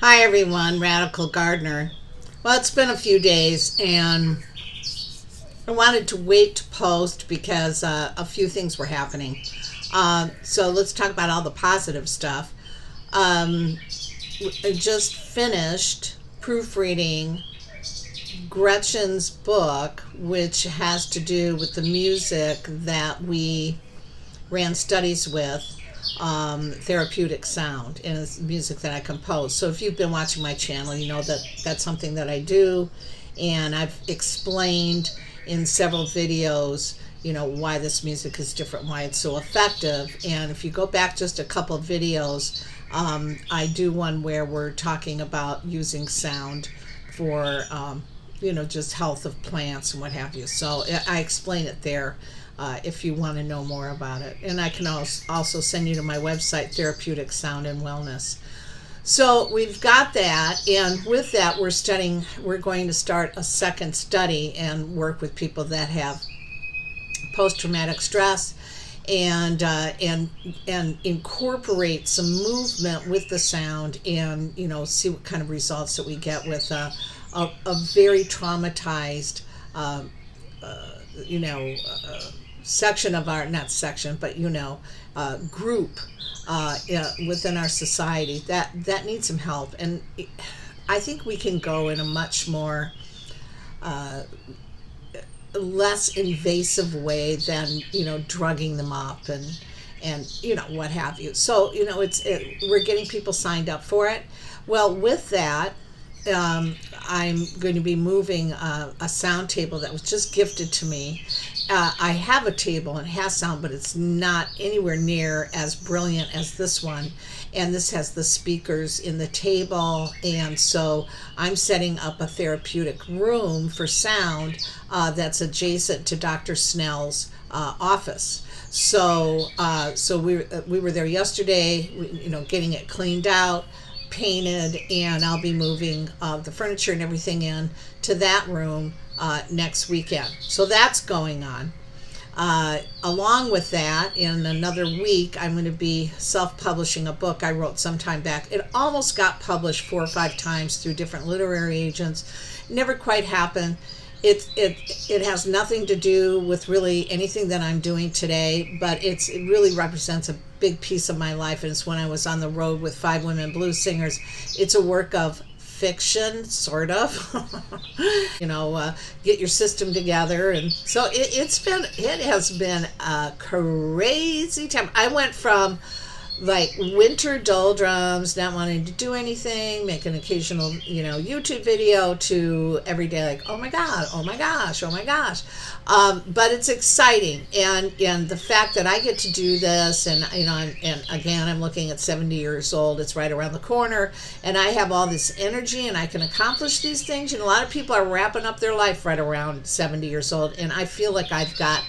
Hi everyone, Radical Gardener. Well, it's been a few days and I wanted to wait to post because a few things were happening. So let's talk about all the positive stuff. I just finished proofreading Gretchen's book, which has to do with the music that we ran studies with, therapeutic sound, and it's music that I compose. So if you've been watching my channel, you know that that's something that I do, and I've explained in several videos, why this music is different, why it's so effective. And if you go back just a couple of videos, I do one where we're talking about using sound for just health of plants and what have you. So I explain it there if you want to know more about it. And I can also send you to my website, Therapeutic Sound and Wellness. So we've got that, and with that we're going to start a second study and work with people that have post-traumatic stress and incorporate some movement with the sound, and see what kind of results that we get with a very traumatized section of our, not section, but group within our society that needs some help. And I think we can go in a much more less invasive way than drugging them up and what have you. So we're getting people signed up for it. Well, with that, I'm going to be moving a sound table that was just gifted to me. I have a table and it has sound, but it's not anywhere near as brilliant as this one. And this has the speakers in the table, and so I'm setting up a therapeutic room for sound that's adjacent to Dr. Snell's office. So we were there yesterday, getting it cleaned out, painted, and I'll be moving the furniture and everything in to that room next weekend. So that's going on. Along with that, in another week, I'm going to be self-publishing a book I wrote some time back. It almost got published 4 or 5 times through different literary agents. Never quite happened. It has nothing to do with really anything that I'm doing today, but it really represents a big piece of my life, and it's when I was on the road with 5 women blues singers. It's a work of fiction, sort of. Get your system together. And so it has been a crazy time. I went from like winter doldrums, not wanting to do anything, make an occasional YouTube video, to every day like, oh my god, oh my gosh, oh my gosh. But it's exciting, and the fact that I get to do this, and and again, I'm looking at 70 years old. It's right around the corner, and I have all this energy, and I can accomplish these things. A lot of people are wrapping up their life right around 70 years old, and I feel like I've got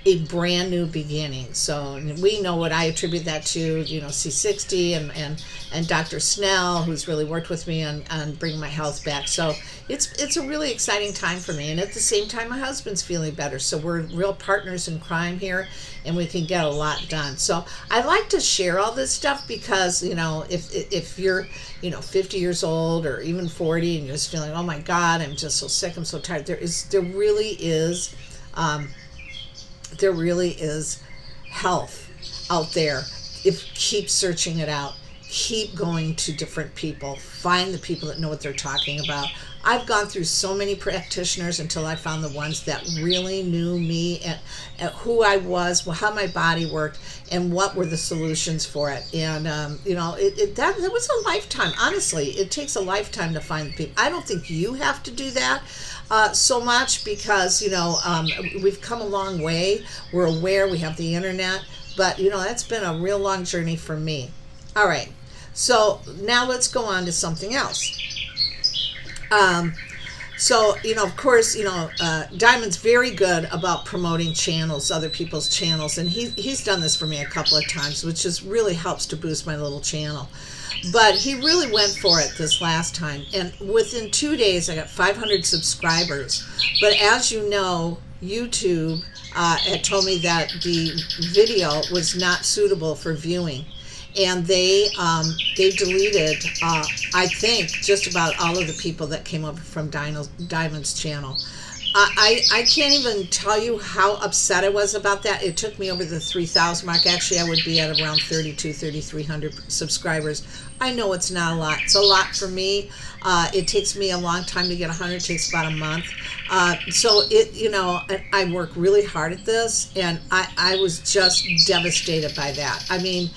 a brand new beginning. So we know what I attribute that to, C60 and Dr. Snell, who's really worked with me on bringing my health back. So it's a really exciting time for me. And at the same time, my husband's feeling better. So we're real partners in crime here, and we can get a lot done. So I like to share all this stuff because, if you're, 50 years old or even 40 and you're just feeling, oh my God, I'm just so sick, I'm so tired. There really is health out there. Keep searching it out. Keep going to different people. Find the people that know what they're talking about. I've gone through so many practitioners until I found the ones that really knew me and who I was, how my body worked, and what were the solutions for it. And that was a lifetime. Honestly, it takes a lifetime to find the people. I don't think you have to do that so much because we've come a long way. We're aware. We have the internet, but that's been a real long journey for me. All right, so now let's go on to something else. Of course, Diamond's very good about promoting channels, other people's channels, and he's done this for me a couple of times, which just really helps to boost my little channel. But he really went for it this last time, and within 2 days I got 500 subscribers. But as you know, YouTube had told me that the video was not suitable for viewing. and they deleted I think just about all of the people that came over from Diamond's channel. I can't even tell you how upset I was about that. It took me over the 3,000 mark. Actually, I would be at around 3,300 subscribers. I know it's not a lot. It's a lot for me. It takes me a long time to get 100. It takes about a month. So I work really hard at this, and I was just devastated by that. I mean,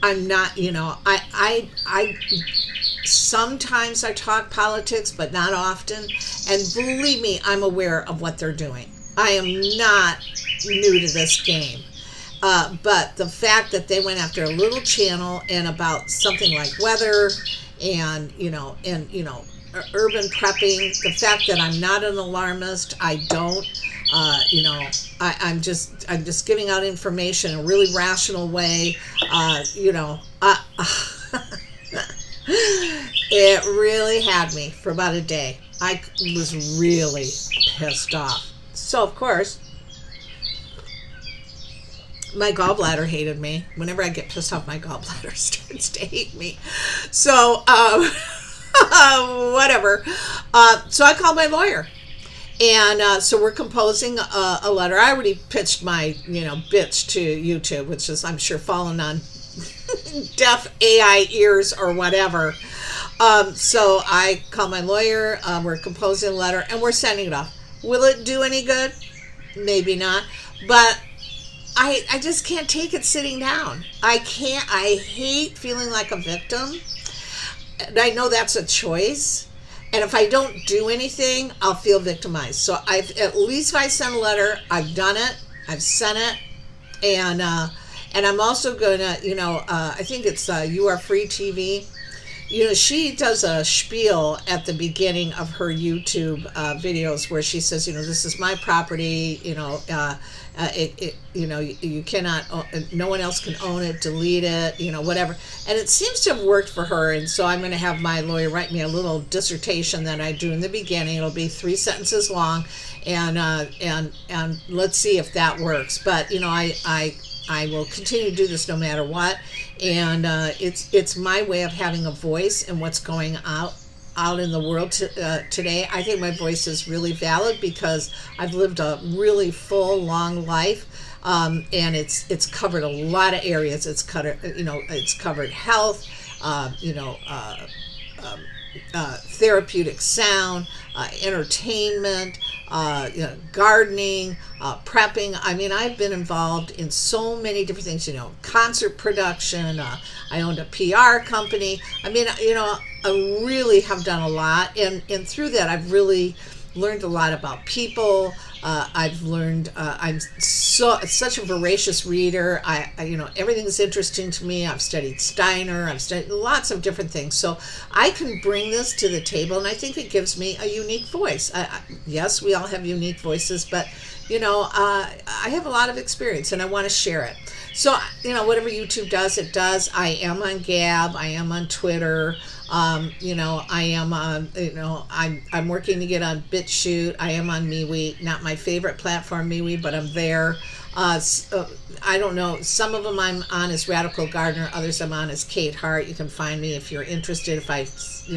I'm not, I sometimes I talk politics, but not often. And believe me, I'm aware of what they're doing. I am not new to this game. But the fact that they went after a little channel and about something like weather and urban prepping, the fact that I'm not an alarmist, I don't, I'm just giving out information in a really rational way, it really had me for about a day. I was really pissed off. So, of course, my gallbladder hated me. Whenever I get pissed off, my gallbladder starts to hate me. So, whatever. So I called my lawyer. And so we're composing a letter. I already pitched my, bitch to YouTube, which is, I'm sure, falling on deaf AI ears or whatever. So I call my lawyer. We're composing a letter, and we're sending it off. Will it do any good? Maybe not. But I just can't take it sitting down. I hate feeling like a victim. And I know that's a choice. And if I don't do anything, I'll feel victimized. So at least if I send a letter, I've done it. I've sent it. And I'm also going to, I think it's You Are Free TV. She does a spiel at the beginning of her YouTube videos where she says, this is my property, you cannot, no one else can own it, delete it, whatever. And it seems to have worked for her. And so I'm going to have my lawyer write me a little dissertation that I do in the beginning. It'll be 3 sentences long, and let's see if that works. But I will continue to do this no matter what, and it's my way of having a voice in what's going out in the world today. I think my voice is really valid because I've lived a really full, long life, and it's covered a lot of areas. It's covered health, therapeutic sound, entertainment, gardening, prepping. I mean, I've been involved in so many different things, concert production. I owned a PR company. I mean, I really have done a lot. And through that, I've really learned a lot about people. I've learned, I'm such a voracious reader. Everything's interesting to me. I've studied Steiner. I've studied lots of different things. So I can bring this to the table, and I think it gives me a unique voice. Yes, we all have unique voices, but, I have a lot of experience, and I want to share it. So, whatever YouTube does, it does. I am on Gab. I am on Twitter. I am on, I'm working to get on BitChute. I am on MeWe, not my favorite platform, MeWe, but I'm there. I don't know. Some of them I'm on as Radical Gardener. Others I'm on as Kate Hart. You can find me if you're interested. If I,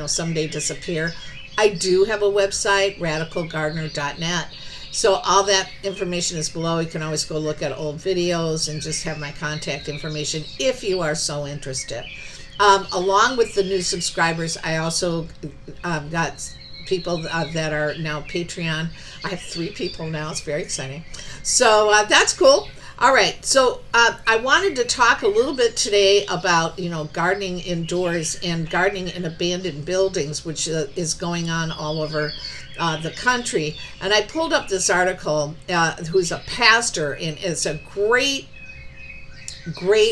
someday disappear. I do have a website, radicalgardener.net. So all that information is below. You can always go look at old videos and just have my contact information if you are so interested. Along with the new subscribers, I also got people that are now Patreon. I have 3 people now. It's very exciting. So that's cool. All right. So I wanted to talk a little bit today about, gardening indoors and gardening in abandoned buildings, which is going on all over the country. And I pulled up this article who's a pastor, and it's a great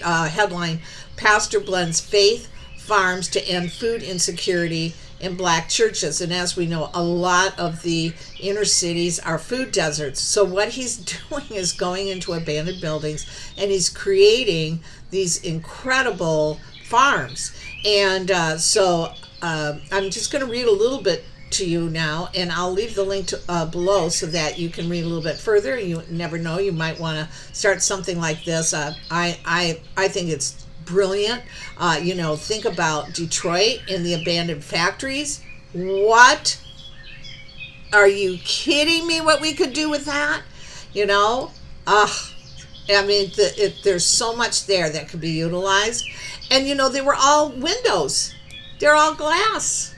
headline. Pastor blends faith farms to end food insecurity in Black churches. And as we know, a lot of the inner cities are food deserts. So what he's doing is going into abandoned buildings, and he's creating these incredible farms. And so I'm just going to read a little bit to you now, and I'll leave the link below so that you can read a little bit further. You never know, you might want to start something like this. I think it's brilliant. Think about Detroit and the abandoned factories. What? Are you kidding me what we could do with that? You know? There's so much there that could be utilized. And, they were all windows. They're all glass.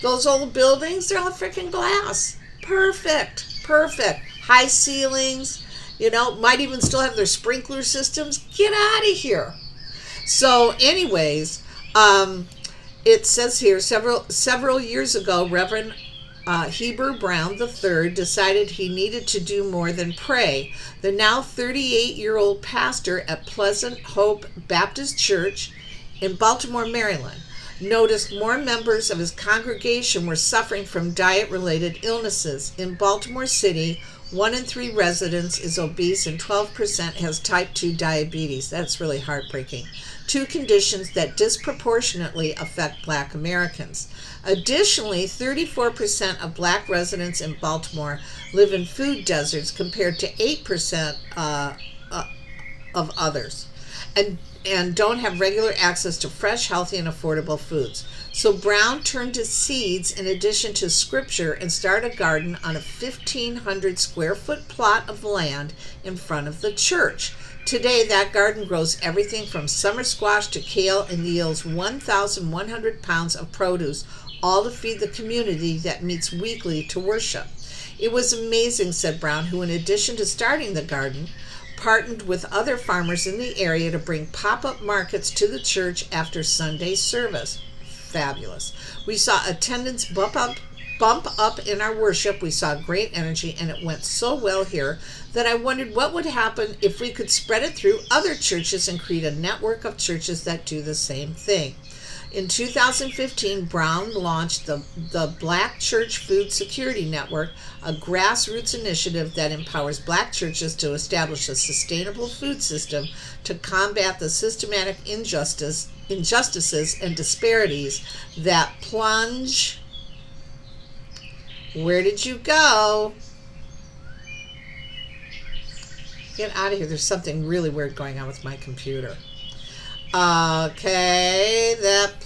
Those old buildings, they're all freaking glass. Perfect. Perfect. High ceilings. Might even still have their sprinkler systems. Get out of here. So anyways, it says here, several years ago, Reverend Heber Brown III decided he needed to do more than pray. The now 38-year-old pastor at Pleasant Hope Baptist Church in Baltimore, Maryland, noticed more members of his congregation were suffering from diet-related illnesses. In Baltimore City, 1 in 3 residents is obese and 12% has type 2 diabetes. That's really heartbreaking. 2 conditions that disproportionately affect Black Americans. Additionally, 34% of Black residents in Baltimore live in food deserts compared to 8% of others, and don't have regular access to fresh, healthy, and affordable foods. So Brown turned to seeds in addition to scripture and started a garden on a 1,500 square foot plot of land in front of the church. Today, that garden grows everything from summer squash to kale and yields 1,100 pounds of produce, all to feed the community that meets weekly to worship. It was amazing, said Brown, who, in addition to starting the garden, partnered with other farmers in the area to bring pop-up markets to the church after Sunday service. Fabulous. We saw attendance bump up in our worship. We saw great energy, and it went so well here that I wondered what would happen if we could spread it through other churches and create a network of churches that do the same thing. In 2015, Brown launched the Black Church Food Security Network, a grassroots initiative that empowers Black churches to establish a sustainable food system to combat the systematic injustices and disparities that plunge. Where did you go? Get out of here. There's something really weird going on with my computer. Okay, that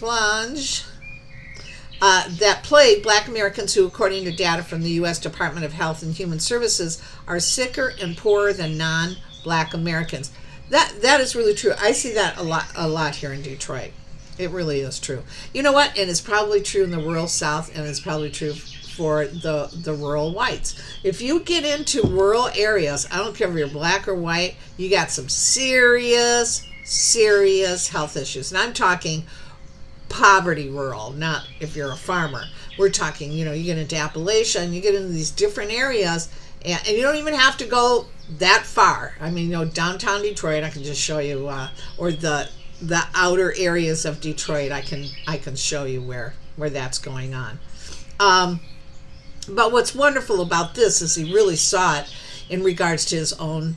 plague Black Americans who, according to data from the U.S. Department of Health and Human Services, are sicker and poorer than non-Black Americans. That is really true. I see that a lot here in Detroit. It really is true. You know what? And it's probably true in the rural South, and it's probably true for the rural whites. If you get into rural areas, I don't care if you're Black or white, you got some serious health issues. And I'm talking poverty rural, not if you're a farmer. We're talking, you get into Appalachia, you get into these different areas, and you don't even have to go that far. I mean, downtown Detroit, I can just show you, or the outer areas of Detroit, I can show you where that's going on. But what's wonderful about this is he really saw it in regards to his own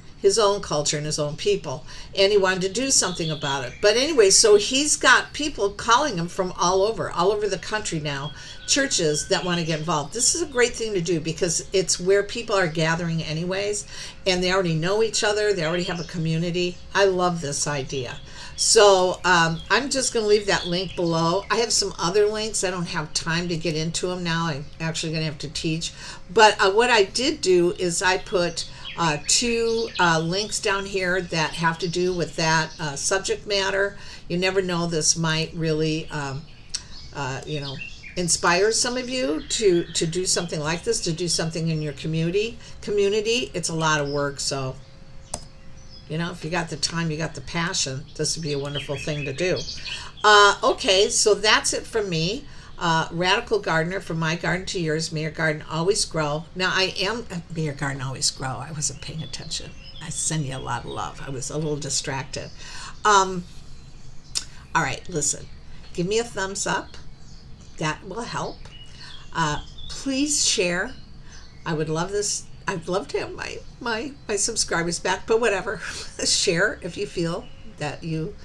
culture and his own people, and he wanted to do something about it. But anyway, so he's got people calling him from all over the country now, churches that want to get involved. This is a great thing to do because it's where people are gathering anyways, and they already know each other, they already have a community. I love this idea. So I'm just going to leave that link below. I have some other links. I don't have time to get into them now. I'm actually going to have to teach. But what I did do is I put 2 links down here that have to do with that subject matter. You never know, this might really inspire some of you to do something like this, to do something in your community. It's a lot of work, so if you got the time, you got the passion, this would be a wonderful thing to do. Okay, so that's it from me. Radical Gardener, from my garden to yours. May your garden always grow. Now, may your garden always grow. I wasn't paying attention. I send you a lot of love. I was a little distracted. All right, listen. Give me a thumbs up. That will help. Please share. I would love this. I'd love to have my subscribers back, but whatever. Share if you feel that you